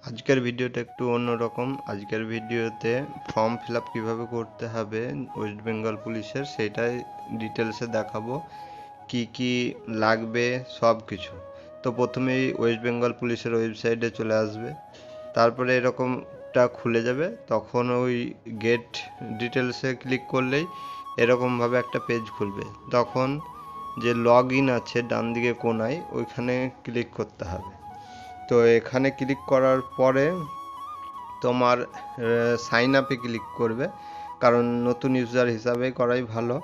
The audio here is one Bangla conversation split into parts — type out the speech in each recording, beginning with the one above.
আজকের ভিডিওটা একটু অন্যরকম। আজকের ভিডিওতে ফর্ম ফিল আপ কীভাবে করতে হবে ওয়েস্ট বেঙ্গল পুলিশের সেটাই ডিটেলসে দেখাবো, কি কি লাগবে সব কিছু। তো প্রথমেই ওয়েস্ট বেঙ্গল পুলিশের ওয়েবসাইটে চলে আসবে, তারপরে এরকমটা খুলে যাবে। তখন ওই গেট ডিটেলসে ক্লিক করলেই এরকমভাবে একটা পেজ খুলবে। তখন যে লগ ইন আছে ডান দিকে কোনায়, ওইখানে ক্লিক করতে হবে। তো এখানে ক্লিক করার পরে তোমার সাইন আপে ক্লিক করবে, কারণ নতুন ইউজার হিসাবে করাই ভালো।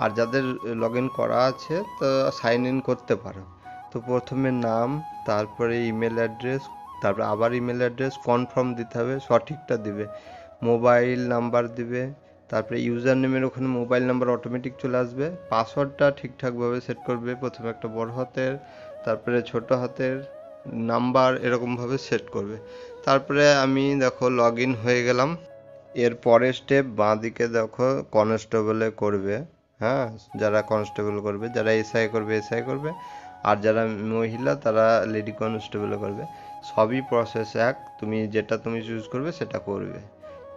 আর যাদের লগ ইন করা আছে তো সাইন ইন করতে পারো। তো প্রথমে নাম, তারপরে ইমেল অ্যাড্রেস, তারপরে আবার ইমেল অ্যাড্রেস কনফার্ম দিতে হবে, সঠিকটা দিবে। মোবাইল নাম্বার দিবে, তারপরে ইউজার নেমের ওখানে মোবাইল নাম্বার অটোমেটিক চলে আসবে। পাসওয়ার্ডটা ঠিকঠাকভাবে সেট করবে, প্রথমে একটা বড় হাতের, তারপরে ছোট হাতের নাম্বার এরকমভাবে সেট করবে। তারপরে আমি দেখো লগ ইন হয়ে গেলাম। এর পরের স্টেপ বাঁদিকে দেখো কনস্টেবলে করবে। হ্যাঁ, যারা কনস্টেবল করবে, যারা এসআই করবে এসআই করবে, আর যারা মহিলা তারা লেডি কনস্টেবলে করবে। সবই প্রসেস এক, যেটা তুমি চুজ করবে সেটা করবে।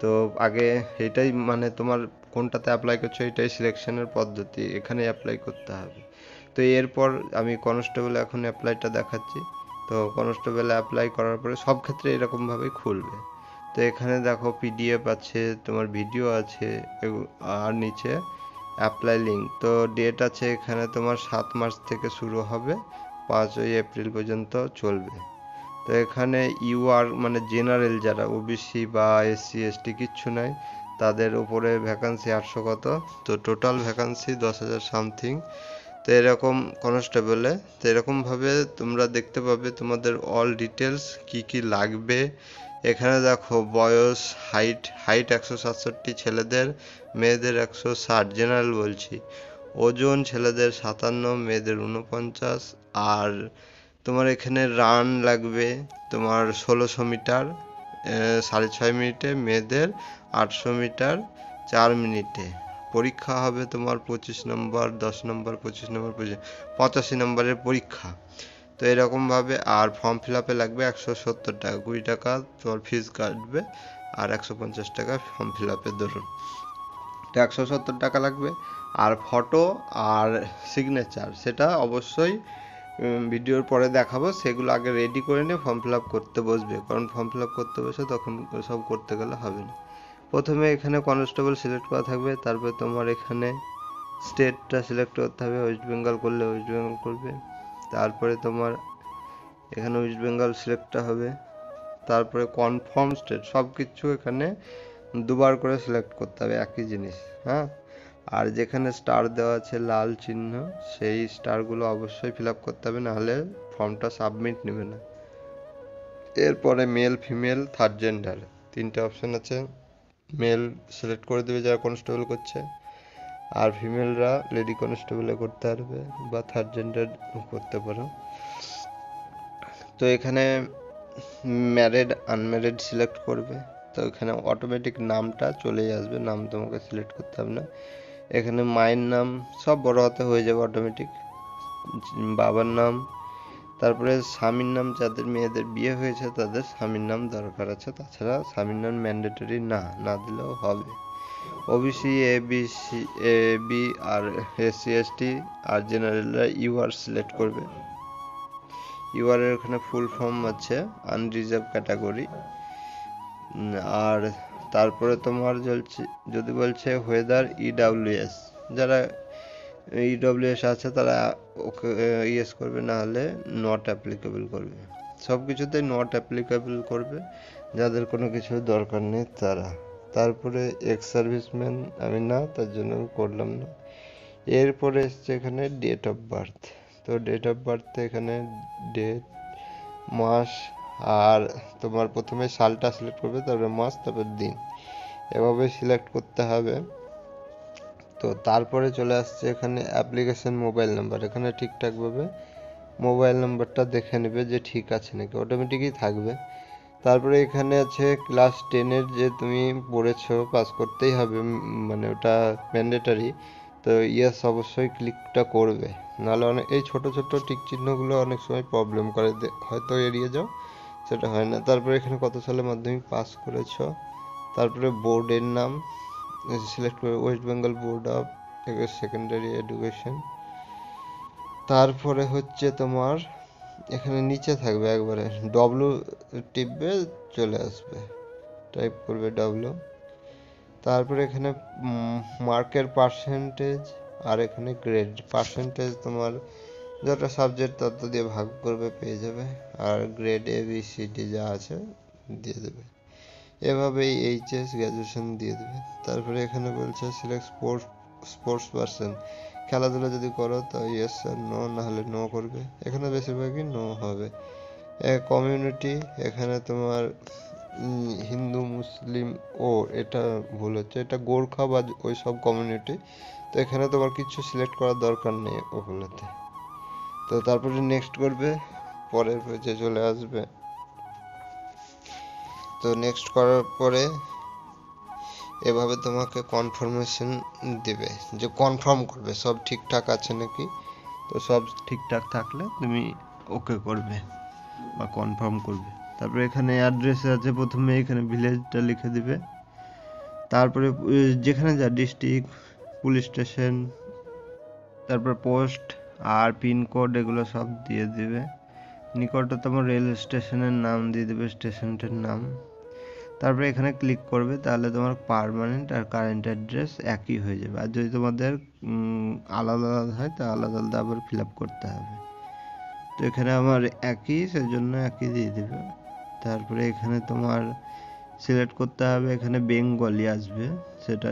তো আগে এটাই মানে তোমার কোনটাতে অ্যাপ্লাই করছো এটাই সিলেকশনের পদ্ধতি, এখানে অ্যাপ্লাই করতে হবে। তো এরপর আমি কনস্টেবল এখন অ্যাপ্লাইটা দেখাচ্ছি। তো কনস্টেবল অ্যাপ্লাই করার পরে সব ক্ষেত্রে এরকমভাবেই খুলবে। তো এখানে দেখো পিডিএফ আছে, তোমার ভিডিও আছে, আর নিচে অ্যাপ্লাই লিঙ্ক। তো ডেট আছে এখানে তোমার 7 মার্চ থেকে শুরু হবে, 5 এপ্রিল পর্যন্ত চলবে। তো এখানে ইউআর মানে জেনারেল, যারা ওবিসি বা এসসি এসটি কিচ্ছু নাই, তাদের উপরে ভ্যাকান্সি 800 কত, তো টোটাল ভ্যাকান্সি 10,000 সামথিং। তো এরকম কনস্টেবলে তো এরকমভাবে তোমরা দেখতে পাবে তোমাদের অল ডিটেলস কি কি লাগবে। এখানে দেখো বয়স, হাইট 167 ছেলেদের, মেয়েদের 160, জেনারেল বলছি। ওজন ছেলেদের 57, মেয়েদের 49। আর তোমার এখানে রান লাগবে তোমার 1600 মিটার 6.5 মিনিটে, মেয়েদের 800 মিটার 4 মিনিটে। পরীক্ষা হবে তোমার 25 নম্বর, 10 নম্বর, 25 নম্বর, 85 নম্বরের পরীক্ষা। তো এরকমভাবে। আর ফর্ম ফিল আপে লাগবে 170 টাকা, 20 টাকা তোমার ফিস কাটবে, আর 150 টাকা ফর্ম ফিল আপের ধরুন। তো 170 টাকা লাগবে। আর ফটো আর সিগনেচার সেটা অবশ্যই ভিডিওর পরে দেখাবো, সেগুলো আগে রেডি করে নিয়ে ফর্ম ফিল আপ করতে বসবে, কারণ ফর্ম ফিল আপ করতে বসে তখন সব করতে গেলে হবে না। প্রথমে এখানে কনস্টেবল সিলেক্ট করা থাকবে, তারপরে তোমার এখানে স্টেটটা সিলেক্ট করতে হবে, ওয়েস্ট বেঙ্গল করলে ওয়েস্ট বেঙ্গল করবে। তারপরে তোমার এখানে ওয়েস্ট বেঙ্গল সিলেক্টটা হবে, তারপরে কনফার্ম স্টেট, সব কিছু এখানে দুবার করে সিলেক্ট করতে হবে, একই জিনিস। হ্যাঁ, আর যেখানে স্টার দেওয়া আছে লাল চিহ্ন, সেই স্টারগুলো অবশ্যই ফিল আপ করতে হবে, নাহলে ফর্মটা সাবমিট নেবে না। এরপরে মেল, ফিমেল, থার্ড জেন্ডার 3টে অপশন আছে। মেল সিলেক্ট করে দেবে যারা কনস্টেবল করছে, আর ফিমেলরা লেডি কনস্টেবলে করতে পারবে বা থার্ড জেন্ডার করতে পারো। তো এখানে ম্যারিড আনম্যারিড সিলেক্ট করবে। তো এখানে অটোমেটিক নামটা চলেই আসবে, নাম তোমাকে সিলেক্ট করতে হবে না। এখানে মায়ের নাম সব বড় হাতে হয়ে যাবে অটোমেটিক, বাবার নাম, তারপরে স্বামীর নাম, যাদের মেয়েদের বিয়ে হয়েছে তাদের স্বামীর নাম দরকার আছে, তাছাড়া স্বামীর নাম ম্যান্ডেটরি না দিলেও হবে। ওবিসি, এবিসি, এবি আর এসসি এসটি আর জেনারেলরা ইউআর সিলেক্ট করবে। ইউআর এর ওখানে ফুল ফর্ম আছে আনরিজার্ভ ক্যাটাগরি। আর তারপরে তোমার যদি বলছে ওয়েদার ইডাব্লিউএস, যারা ইডব্লিউএস আছে তারা ওকে ইয়েস করবে, না হলে নট অ্যাপ্লিকেবল করবে। সব কিছুতেই নট অ্যাপ্লিকেবল করবে, যাদের কোনো কিছু দরকার নেই তারা। তারপরে এক্স সার্ভিসম্যান আমি না, তার জন্য আমি করলাম না। এরপরে এসছে এখানে ডেট অফ বার্থ। তো ডেট অফ বার্থে এখানে ডেট, মাস, আর তোমার প্রথমে সালটা সিলেক্ট করবে, তারপরে মাস, তারপর দিন, এভাবে সিলেক্ট করতে হবে। তো তারপরে চলে আসছে এখানে অ্যাপ্লিকেশন মোবাইল নাম্বার। এখানে ঠিকঠাকভাবে মোবাইল নাম্বারটা দেখে নেবে যে ঠিক আছে নাকি, অটোমেটিকই থাকবে। তারপরে এখানে আছে ক্লাস 10-এর যে তুমি পড়েছো, পাস করতেই হবে, মানে ওটা ম্যান্ডেটারি। তো ইয়েস অবশ্যই ক্লিকটা করবে, নাহলে অনেক এই ছোট ছোট টিক চিহ্নগুলো অনেক সময় প্রবলেম করে, হয়তো এড়িয়ে যাও। সেটা হয় না। তারপরে এখানে কত সালে মাধ্যমিক পাস করেছো, তারপরে বোর্ডের নাম সিলেক্ট করে West Bengal board of secondary education. তারপরে হচ্ছে তোমার এখানে নিচে থাকবে একবারে ডব্লু টিপবে, চলে আসবে, টাইপ করবে ডব্লু। তারপরে এখানে মার্কের পার্সেন্টেজ, আর এখানে গ্রেড পার্সেন্টেজ তোমার যত সাবজেক্ট তত দিয়ে ভাগ করবে, পেয়ে যাবে। আর গ্রেড ABCD যা আছে দিয়ে দেবে। এভাবেই এইচএস গ্র্যাজুয়েশন দিয়ে দেবে। তারপরে এখানে বলছে সিলেক্ট স্পোর্টস পারসন, খেলাধুলা যদি করো তো ইয়েস আর নো, নাহলে নো করবে। এখানে বেশিরভাগই নো হবে। কমিউনিটি, এখানে তোমার হিন্দু মুসলিম, ও এটা ভুল হচ্ছে, এটা গোর্খা বা ওই সব কমিউনিটি। তো এখানে তোমার কিছু সিলেক্ট করার দরকার নেই ওগুলোতে। তো তারপরে নেক্সট করবে, পরের পেজে চলে আসবে। তো নেক্সট করার পরে এভাবে তোমাকে কনফার্মেশন দেবে, যে কনফার্ম করবে সব ঠিকঠাক আছে নাকি। তো সব ঠিকঠাক থাকলে তুমি ওকে করবে বা কনফার্ম করবে। তারপরে এখানে অ্যাড্রেস আছে, প্রথমে এখানে ভিলেজটা লিখে দিবে। তারপরে যেখানে যা ডিস্ট্রিক্ট, পুলিশ স্টেশন, তারপর পোস্ট আর পিনকোড এগুলো সব দিয়ে দিবে। নিকটতম রেল স্টেশনের নাম দিয়ে দেবে, স্টেশনটার নাম। তারপরে এখানে ক্লিক করবে, তাহলে তোমার পার্মানেন্ট আর কারেন্ট অ্যাড্রেস একই হয়ে যাবে। আর যদি তোমাদের আলাদা আলাদা হয় তা আলাদা আলাদা আবার ফিল আপ করতে হবে। তো এখানে আমার একই, সেজন্য একই দিয়ে দেবে। তারপরে এখানে তোমার সিলেক্ট করতে হবে, এখানে বেঙ্গলি আসবে, সেটা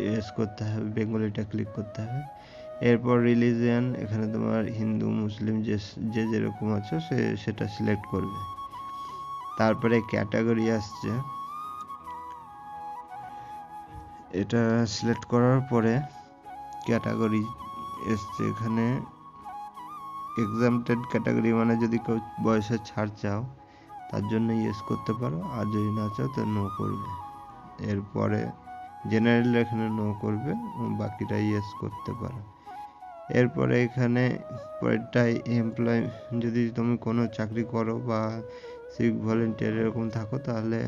ইয়েস করতে হবে, বেঙ্গলিটা ক্লিক করতে হবে। এরপর রিলিজিয়ান, এখানে তোমার হিন্দু মুসলিম যে যেরকম আছে সেটা সিলেক্ট করবে। তারপরে ক্যাটাগরি আসছে, এটা সিলেক্ট করার পরে ক্যাটাগরি এসছে, এখানে এক্সামটেড ক্যাটাগরি, মানে যদি কেউ বয়সের ছাড় চাও তার জন্য ইয়েস করতে পারো, আর যদি না চাও তো নো করবে। এরপরে জেনারেল এখানে নো করবে, বাকিটা ইয়েস করতে পারো। এরপরে এখানে পরেরটাই এমপ্লয়, যদি তুমি কোনো চাকরি করো বা সিভিক ভলেন্টিয়ার এরকম থাকো তাহলে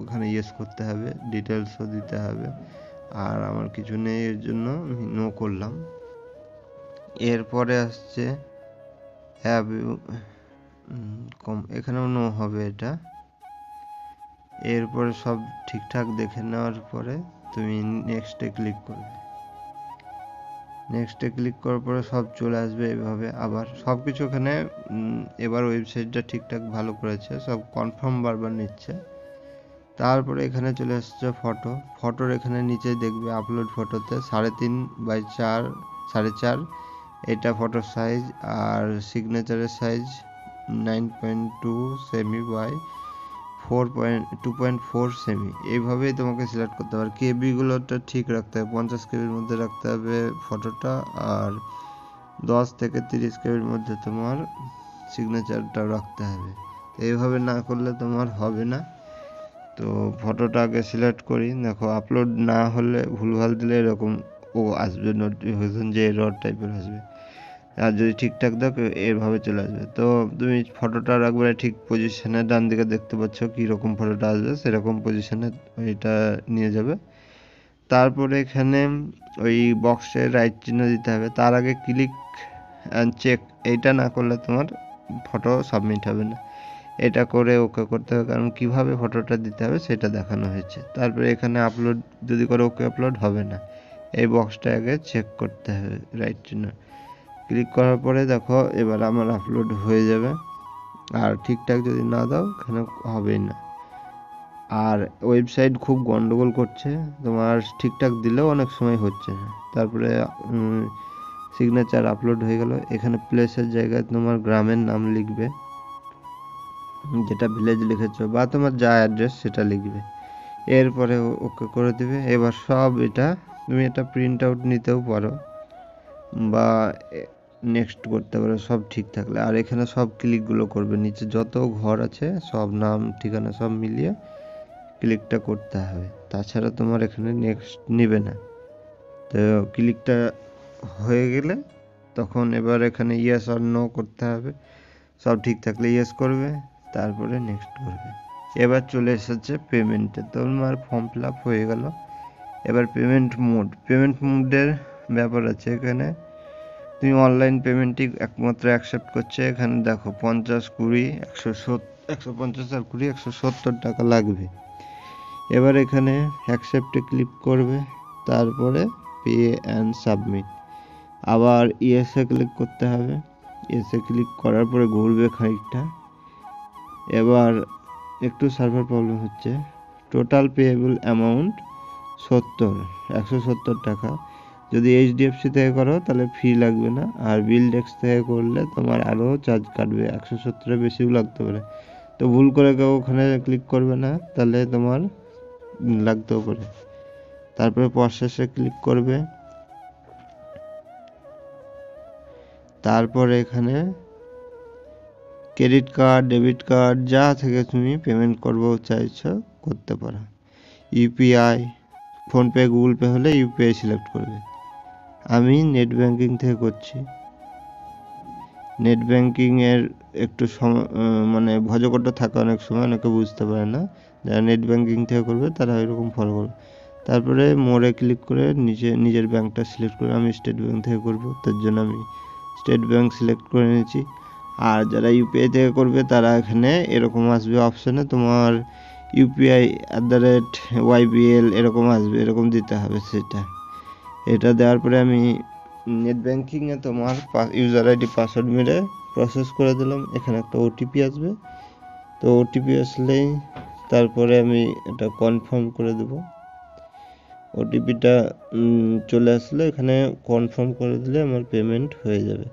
ওখানে ইয়েস করতে হবে, ডিটেলসও দিতে হবে। আর আমার কিছু নেই, এর জন্য আমি নো করলাম। এরপরে আসছে হ্যাভ ইউ, এখানেও নো হবে এটা। এরপরে সব ঠিকঠাক দেখে নেওয়ার পরে তুমি নেক্সটে ক্লিক করবে। নেক্সটে ক্লিক করার পরে সব চলে আসবে এভাবে। আবার সব কিছু এখানে এবার ওয়েবসাইটটা ঠিকঠাক ভালো করেছে, সব কনফার্ম বারবার নিচ্ছে। তারপরে এখানে চলে আসছে ফটোর এখানে নিচে দেখবে আপলোড ফটোতে 3.5x4, 4.5, এটা ফটোর সাইজ। আর সিগনেচারের সাইজ 9.2 সেমি বাই 2.4 সেমি। এইভাবেই তোমাকে সিলেক্ট করতে হবে। আর কেবিগুলোটা ঠিক রাখতে হবে, 50 কেবির মধ্যে রাখতে হবে ফটোটা, আর 10 থেকে 30 কেবির মধ্যে তোমার সিগনেচারটা রাখতে হবে। এইভাবে না করলে তোমার হবে না। তো ফটোটা আগে সিলেক্ট করি, দেখো আপলোড না হলে ভুলভাল দিলে এরকম আসবে নোটিফিকেশন, যে এরর টাইপের আসবে। আর যদি ঠিকঠাক দেখো এভাবে চলে আসবে। তো তুমি ফটোটার একবারে ঠিক পজিশনে ডান দিকে দেখতে পাচ্ছ কীরকম ফটোটা আসবে, সেরকম পজিশনে এটা নিয়ে যাবে। তারপরে এখানে ওই বক্সে রাইট চিহ্ন দিতে হবে। তার আগে ক্লিক অ্যান্ড চেক, এইটা না করলে তোমার ফটো সাবমিট হবে না। এটা করে ওকে করতে হবে, কারণ কিভাবে ফটোটা দিতে হবে সেটা দেখানো হয়েছে। তারপরে এখানে আপলোড যদি করে ওকে আপলোড হবে না, এই বক্সটা আগে চেক করতে হবে, রাইট চিহ্ন ক্লিক করার পরে দেখো এবার আমার আপলোড হয়ে যাবে। আর ঠিকঠাক যদি না দাও এখানে হবেই না। আর ওয়েবসাইট খুব গন্ডগোল করছে, তোমার ঠিকঠাক দিলেও অনেক সময় হচ্ছে না। তারপরে সিগনেচার আপলোড হয়ে গেল। এখানে প্লেসের জায়গায় তোমার গ্রামের নাম লিখবে, যেটা ভিলেজ লিখেছো, বা তোমার যা অ্যাড্রেস সেটা লিখবে। এরপরে ওকে করে দেবে। এবার সব এটা তুমি এটা প্রিন্ট আউট নিতেও পারো বা নেক্সট করতে পারো, সব ঠিক থাকলে। আর এখানে সব ক্লিকগুলো করবে, নিচে যত ঘর আছে সব নাম ঠিকানা সব মিলিয়ে ক্লিকটা করতে হবে, তাছাড়া তোমার এখানে নেক্সট নেবে না। তো ক্লিকটা হয়ে গেলে তখন এবার এখানে ইয়েস আর নো করতে হবে। সব ঠিক থাকলে ইয়েস করবে, তারপরে নেক্সট করবে। এবার চলে এসেছে পেমেন্টে, তোমার ফর্ম ফিল আপ হয়ে গেল। এবার পেমেন্ট মোডের ব্যাপার আছে। এখানে তুমি অনলাইন পেমেন্টই একমাত্র অ্যাকসেপ্ট করছে। এখানে দেখো 50, 20, 150 আর 20, 170 টাকা লাগবে। এবার এখানে অ্যাকসেপ্টে ক্লিক করবে, তারপরে পে অ্যান্ড সাবমিট। আবার ইয়েসে ক্লিক করতে হবে। ইয়েসে ক্লিক করার পরে ঘুরবে খানিকটা। এবার একটু সার্ভার প্রবলেম হচ্ছে। টোটাল পেয়েবল অ্যামাউন্ট 170 টাকা। যদি এইচডিএফসি থেকে করো তাহলে ফি লাগবে না, আর বিলডেক্স থেকে করলে তোমার আরও চার্জ কাটবে, 170 বেশিও লাগতে পারে। তো ভুল করে কেউ ওখানে ক্লিক করবে না, তাহলে তোমার লাগতেও পারে। তারপরে প্রসেসে ক্লিক করবে। তারপরে এখানে ক্রেডিট কার্ড, ডেবিট কার্ড যা থেকে তুমি পেমেন্ট করবো চাইছো করতে পারো। ইউপিআই, ফোনপে, গুগল পে হলে ইউপিআই সিলেক্ট করবে। আমি নেট ব্যাংকিং থেকে করছি। নেট ব্যাংকিংয়ের একটু মানে ভজকট থাকে অনেক সময়, অনেকে বুঝতে পারে না। যারা নেট ব্যাংকিং থেকে করবে তারা এরকম ফলো করবে। তারপরে মোড়ে ক্লিক করে নিজের ব্যাংকটা সিলেক্ট করে, আমি স্টেট ব্যাংক থেকে করব, তার জন্য আমি স্টেট ব্যাংক সিলেক্ট করে নিয়েছি। আর যারা ইউপিআই থেকে করবে তারা এখানে এরকম আসবে অপশানে, তোমার UPI@YBL এরকম আসবে, এরকম দিতে হবে সেটা। এটা দেওয়ার পরে আমি নেট ব্যাংকিংয়ে তোমার ইউজার আইডি পাসওয়ার্ড মেরে প্রসেস করে দিলাম। এখানে একটা ওটিপি আসবে, তো ওটিপি আসলেই তারপরে আমি এটা কনফার্ম করে দেব। ওটিপিটা চলে আসলে এখানে কনফার্ম করে দিলে আমার পেমেন্ট হয়ে যাবে।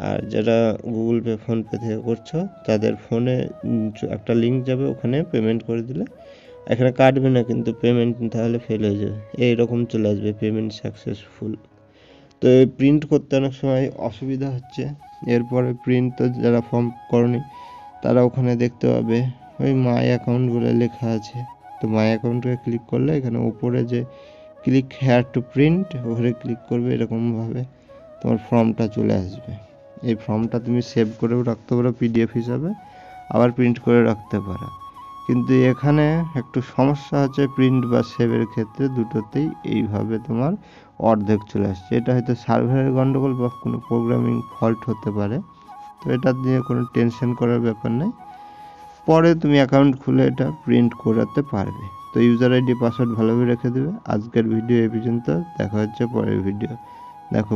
আর যারা গুগল পে, ফোনপে থেকে করছো তাদের ফোনে একটা লিঙ্ক যাবে, ওখানে পেমেন্ট করে দিলে এখানে কাটবে না, কিন্তু পেমেন্ট তাহলে ফেল হয়ে যাবে, এইরকম চলে আসবে পেমেন্ট সাকসেসফুল। তো এই প্রিন্ট করতে অনেক সময় অসুবিধা হচ্ছে। এরপরে প্রিন্ট তো যারা ফর্ম করনি তারা ওখানে দেখতে পাবে ওই মাই অ্যাকাউন্ট বলে লেখা আছে। তো মাই অ্যাকাউন্টে ক্লিক করলে এখানে উপরে যে ক্লিক হেয়ার টু প্রিন্ট, ওখানে ক্লিক করবে, এরকমভাবে তোমার ফর্মটা চলে আসবে। এই ফর্মটা তুমি সেভ করেও রাখতে পারো পিডিএফ হিসাবে, আবার প্রিন্ট করে রাখতে পারো। কিন্তু এখানে একটু সমস্যা হচ্ছে প্রিন্ট বা সেভের ক্ষেত্রে, দুটোতেই এইভাবে তোমার অর্ধেক চলে আসছে। এটা হয়তো সার্ভারের গন্ডগোল বা কোনো প্রোগ্রামিং ফল্ট হতে পারে, তো এটা নিয়ে কোনো টেনশন করার ব্যাপার নেই। পরে তুমি অ্যাকাউন্ট খুলে এটা প্রিন্ট করাতে পারবে। তো ইউজার আইডি পাসওয়ার্ড ভালোভাবে রেখে দেবে। আজকের ভিডিও এই পর্যন্ত, দেখা হচ্ছে পরের ভিডিও। দেখো।